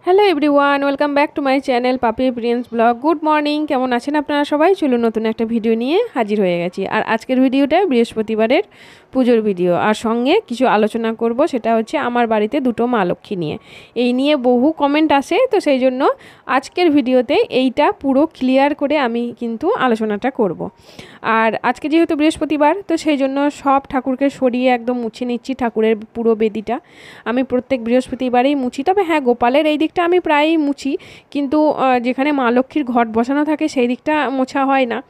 Hello everyone, welcome back to my channel পাপি Prince blog. Good morning, কেমন আছেন আপনারা সবাই? চলুন নতুন একটা ভিডিও নিয়ে হাজির হয়ে গেছি। আর আজকের ভিডিওটা বৃহস্পতিবারের পুজোর ভিডিও, আর সঙ্গে কিছু আলোচনা করব, সেটা হচ্ছে আমার বাড়িতে দুটো মা লক্ষ্মী নিয়ে। এই নিয়ে বহু কমেন্ট আসে, তো সেই জন্য আজকের ভিডিওতে এইটা পুরো ক্লিয়ার করে আমি কিন্তু আলোচনাটা করব। আর আজকে যেহেতু বৃহস্পতিবার, তো সেই জন্য সব ঠাকুরকে সরিয়ে একদম মুছে নিচ্ছি। ঠাকুরের পুরো বেদিটা আমি প্রত্যেক বৃহস্পতিবারেই মুছি, তবে হ্যাঁ, গোপালের এই দিকটা আমি প্রায়ই মুছি, কিন্তু যেখানে মা লক্ষ্মীর ঘট বসানো থাকে সেই দিকটা মোছা হয় না।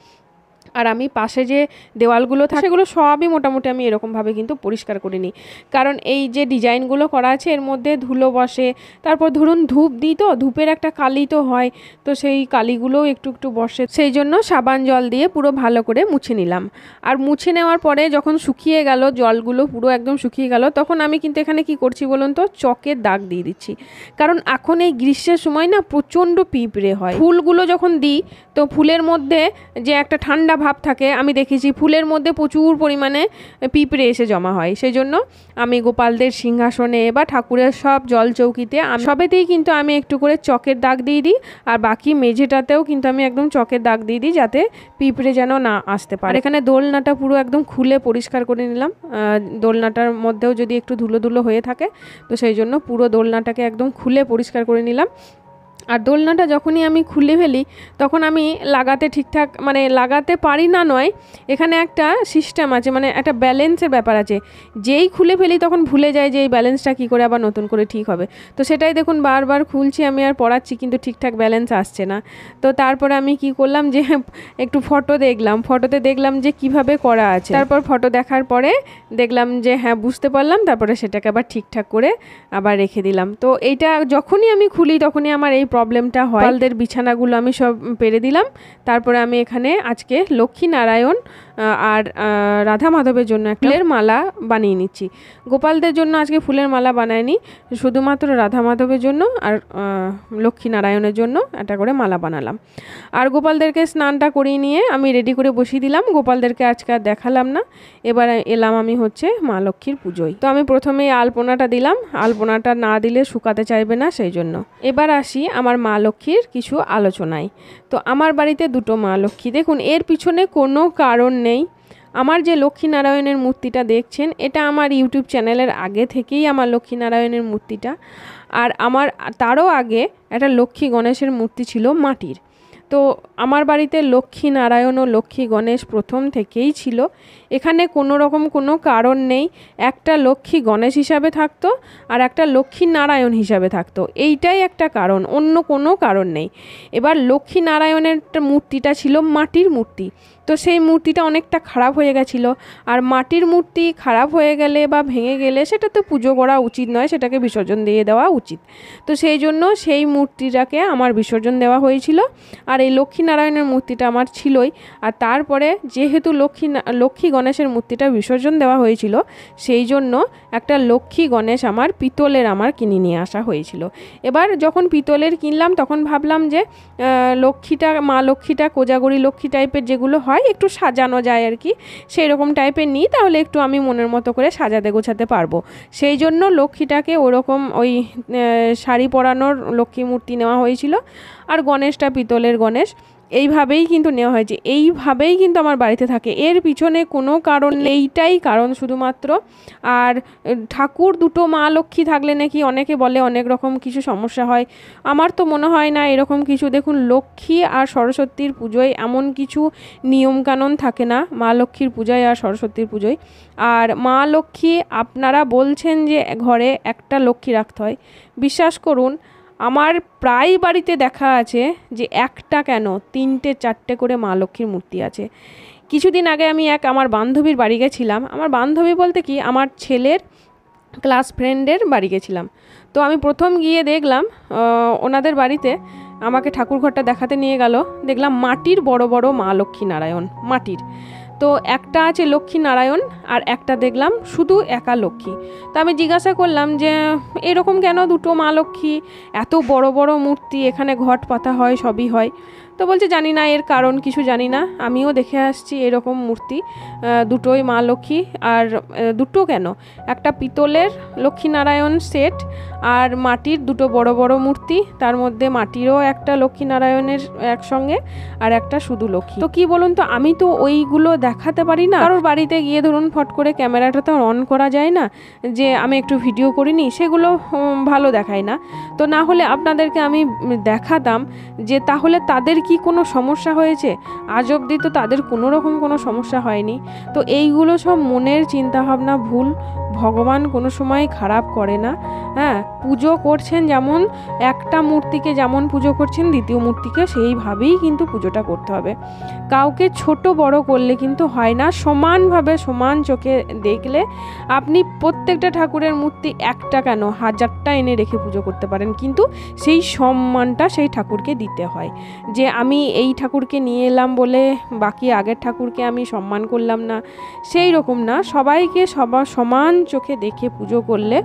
আর আমি পাশে যে দেওয়ালগুলো থাকে সেগুলো সবই মোটামুটি আমি এরকমভাবে কিন্তু পরিষ্কার করে নিই, কারণ এই যে ডিজাইনগুলো করা আছে এর মধ্যে ধুলো বসে। তারপর ধরুন ধূপ দিই, তো ধূপের একটা কালি তো হয়, তো সেই কালিগুলোও একটু একটু বসে, সেই জন্য সাবান জল দিয়ে পুরো ভালো করে মুছে নিলাম। আর মুছে নেওয়ার পরে যখন শুকিয়ে গেল, জলগুলো পুরো একদম শুকিয়ে গেল, তখন আমি কিন্তু এখানে কি করছি বলুন তো, চকের দাগ দিয়ে দিচ্ছি। কারণ এখন এই গ্রীষ্মের সময় না প্রচণ্ড পিঁপড়ে হয়। ফুলগুলো যখন দিই, তো ফুলের মধ্যে যে একটা ঠান্ডা ভাব থাকে, আমি দেখেছি ফুলের মধ্যে প্রচুর পরিমাণে পিঁপড়ে এসে জমা হয়। সেই জন্য আমি গোপালদের সিংহাসনে বা ঠাকুরের সব জল চৌকিতে সবেতেই কিন্তু আমি একটু করে চকের দাগ দিয়ে দিই, আর বাকি মেঝেটাতেও কিন্তু আমি একদম চকের দাগ দিয়ে দিই, যাতে পিঁপড়ে যেন না আসতে পারে। এখানে দোলনাটা পুরো একদম খুলে পরিষ্কার করে নিলাম। দোলনাটার মধ্যেও যদি একটু ধুলো ধুলো হয়ে থাকে, তো সেই জন্য পুরো দোলনাটাকে একদম খুলে পরিষ্কার করে নিলাম। আর দোলনাটা যখনই আমি খুলে ফেলি, তখন আমি লাগাতে ঠিকঠাক মানে লাগাতে পারি না নয়, এখানে একটা সিস্টেম আছে, মানে একটা ব্যালেন্সের ব্যাপার আছে। যেই খুলে ফেলি তখন ভুলে যাই যে এই ব্যালেন্সটা কী করে আবার নতুন করে ঠিক হবে। তো সেটাই দেখুন বারবার খুলছি আমি আর পড়াচ্ছি, কিন্তু ঠিকঠাক ব্যালেন্স আসছে না। তো তারপরে আমি কি করলাম, যে একটু ফটোতে দেখলাম যে কিভাবে করা আছে। তারপর ফটো দেখার পরে দেখলাম যে হ্যাঁ, বুঝতে পারলাম। তারপরে সেটাকে আবার ঠিকঠাক করে আবার রেখে দিলাম। তো এইটা যখনই আমি খুলি তখনই আমার এই প্রবলেমটা হয়। গোপালদের বিছানাগুলো আমি সব পেরে দিলাম। তারপরে আমি এখানে আজকে লক্ষ্মী নারায়ণ আর রাধা মাধবের জন্য একটা ফুলের মালা বানিয়ে নিচ্ছি। গোপালদের জন্য আজকে ফুলের মালা বানাইনি, শুধুমাত্র রাধা মাধবের জন্য আর লক্ষ্মী নারায়ণের জন্য একটা করে মালা বানালাম। আর গোপালদেরকে স্নানটা করিয়ে নিয়ে আমি রেডি করে বসিয়ে দিলাম। গোপালদেরকে আজকে আর দেখালাম না, এবার এলাম আমি হচ্ছে মা লক্ষ্মীর পুজোয়। তো আমি প্রথমেই আলপনাটা দিলাম, আলপনাটা না দিলে শুকাতে চাইবে না, সেই জন্য। এবার আসি আমার মা লক্ষ্মীর কিছু আলোচনায়। তো আমার বাড়িতে দুটো মা লক্ষ্মী, দেখুন এর পিছনে কোনো কারণ নেই। আমার যে লক্ষ্মীনারায়ণের মূর্তিটা দেখছেন, এটা আমার ইউটিউব চ্যানেলের আগে থেকেই আমার লক্ষ্মীনারায়ণের মূর্তিটা। আর আমার তারও আগে একটা লক্ষ্মী গণেশের মূর্তি ছিল মাটির। তো আমার বাড়িতে লক্ষ্মী নারায়ণ ও লক্ষ্মী গণেশ প্রথম থেকেই ছিল। এখানে কোনো রকম কোনো কারণ নেই। একটা লক্ষ্মী গণেশ হিসাবে থাকতো আর একটা লক্ষ্মী নারায়ণ হিসাবে থাকতো, এইটাই একটা কারণ, অন্য কোনো কারণ নেই। এবার লক্ষ্মী নারায়ণের মূর্তিটা ছিল মাটির মূর্তি, তো সেই মূর্তিটা অনেকটা খারাপ হয়ে গেছিলো। আর মাটির মূর্তি খারাপ হয়ে গেলে বা ভেঙে গেলে সেটা তো পুজো করা উচিত নয়, সেটাকে বিসর্জন দিয়ে দেওয়া উচিত। তো সেই জন্য সেই মূর্তিটাকে আমার বিসর্জন দেওয়া হয়েছিল। আর এই লক্ষ্মীনারায়ণের মূর্তিটা আমার ছিলই। আর তারপরে যেহেতু লক্ষ্মী গণেশের মূর্তিটা বিসর্জন দেওয়া হয়েছিল, সেই জন্য একটা লক্ষ্মী গণেশ আমার পিতলের কিনে নিয়ে আসা হয়েছিল। এবার যখন পিতলের কিনলাম, তখন ভাবলাম যে মা লক্ষ্মীটা কোজাগরি লক্ষ্মী টাইপের যেগুলো হয়, একটু সাজানো যায় আর কি, সেই রকম টাইপের নিই, তাহলে একটু আমি মনের মতো করে সাজাতে গোছাতে পারবো। সেই জন্য লক্ষ্মীটাকে ওরকম ওই শাড়ি পরানোর লক্ষ্মী মূর্তি নেওয়া হয়েছিল। আর গণেশটা পিতলের গণেশ, এইভাবেই কিন্তু নেওয়া হয়েছে, এইভাবেই কিন্তু আমার বাড়িতে থাকে। এর পিছনে কোনো কারণ, এইটাই কারণ শুধুমাত্র। আর ঠাকুর দুটো মা লক্ষ্মী থাকলে নাকি অনেকে বলে অনেক রকম কিছু সমস্যা হয়, আমার তো মনে হয় না এরকম কিছু। দেখুন, লক্ষ্মী আর সরস্বতীর পুজোয় এমন কিছু নিয়মকানুন থাকে না, মা লক্ষ্মীর পূজায় আর সরস্বতীর পুজোয়। আর মা লক্ষ্মী, আপনারা বলছেন যে ঘরে একটা লক্ষ্মী রাখতে হয়, বিশ্বাস করুন আমার প্রায় বাড়িতে দেখা আছে যে একটা কেন 3-4টে করে মা লক্ষ্মীর মূর্তি আছে। কিছুদিন আগে আমি আমার বান্ধবীর বাড়ি গেছিলাম, আমার বান্ধবী বলতে কি আমার ছেলের ক্লাস ফ্রেন্ডের বাড়ি গেছিলাম। তো আমি প্রথম গিয়ে দেখলাম ওনাদের বাড়িতে আমাকে ঠাকুরঘরটা দেখাতে নিয়ে গেল, দেখলাম মাটির বড় বড় মা লক্ষ্মী নারায়ণ, মাটির। তো একটা আছে লক্ষ্মী নারায়ণ আর একটা দেখলাম শুধু একা লক্ষ্মী। তো আমি জিজ্ঞাসা করলাম যে এরকম কেন দুটো মা লক্ষ্মী, এত বড় বড় মূর্তি, এখানে ঘট পাতা হয়, সবই হয়। তো বলছে জানি না, এর কারণ কিছু জানি না, আমিও দেখে আসছি এরকম মূর্তি দুটোই মা লক্ষ্মী। আর দুটো কেন, একটা পিতলের লক্ষ্মীনারায়ণ সেট আর মাটির দুটো বড় বড় মূর্তি, তার মধ্যে মাটিরও একটা লক্ষ্মীনারায়ণের একসঙ্গে আর একটা শুধু লক্ষ্মী। তো কি বলুন তো, আমি তো ওইগুলো দেখাতে পারি না। কারোর বাড়িতে গিয়ে ধরুন ফট করে ক্যামেরাটা তো অন করা যায় না যে আমি একটু ভিডিও করিনি, সেগুলো ভালো দেখায় না। তো না হলে আপনাদেরকে আমি দেখাতাম যে তাহলে তাদের কি কোনো সমস্যা হয়েছে। আজ অবধি তো তাদের কোনো রকম কোনো সমস্যা হয়নি। তো এইগুলো সব মনের চিন্তাভাবনা ভুল। ভগবান কোনো সময় খারাপ করে না। হ্যাঁ, পুজো করছেন যেমন একটা মূর্তিকে যেমন পুজো করছেন, দ্বিতীয় মূর্তিকে সেইভাবেই কিন্তু পুজোটা করতে হবে। কাউকে ছোট বড় করলে কিন্তু হয় না। সমানভাবে সমান চোখে দেখলে আপনি প্রত্যেকটা ঠাকুরের মূর্তি একটা কেন 1000টা এনে রেখে পুজো করতে পারেন, কিন্তু সেই সম্মানটা সেই ঠাকুরকে দিতে হয়। যে আমি এই ঠাকুরকে নিয়ে এলাম বলে বাকি আগের ঠাকুরকে আমি সম্মান করলাম না, সেই রকম না। সবাইকে সবার সমান চোখে দেখে পুজো করলে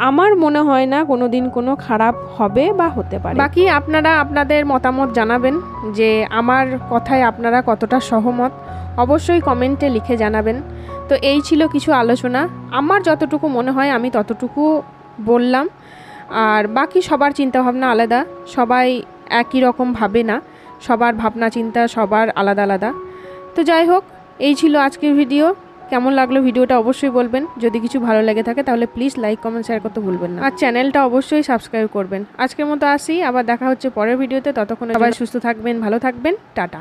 আমার মনে হয় না কোনো দিন কোনো খারাপ হবে বা হতে পারে। বাকি আপনারা আপনাদের মতামত জানাবেন যে আমার কথায় আপনারা কতটা সহমত, অবশ্যই কমেন্টে লিখে জানাবেন। তো এই ছিল কিছু আলোচনা, আমার যতটুকু মনে হয় আমি ততটুকু বললাম। আর বাকি সবার চিন্তাভাবনা আলাদা, সবাই একই রকম ভাবে না, সবার ভাবনা চিন্তা সবার আলাদা আলাদা। তো যাই হোক, এই ছিল আজকের ভিডিও। কেমন লাগলো ভিডিওটা অবশ্যই বলবেন। যদি কিছু ভালো লেগে থাকে তাহলে প্লিজ লাইক কমেন্ট শেয়ার করতে ভুলবেন না, আর চ্যানেলটা অবশ্যই সাবস্ক্রাইব করবেন। আজকের মতো আসি, আবার দেখা হচ্ছে পরের ভিডিওতে। ততক্ষণ সবাই সুস্থ থাকবেন, ভালো থাকবেন, টাটা।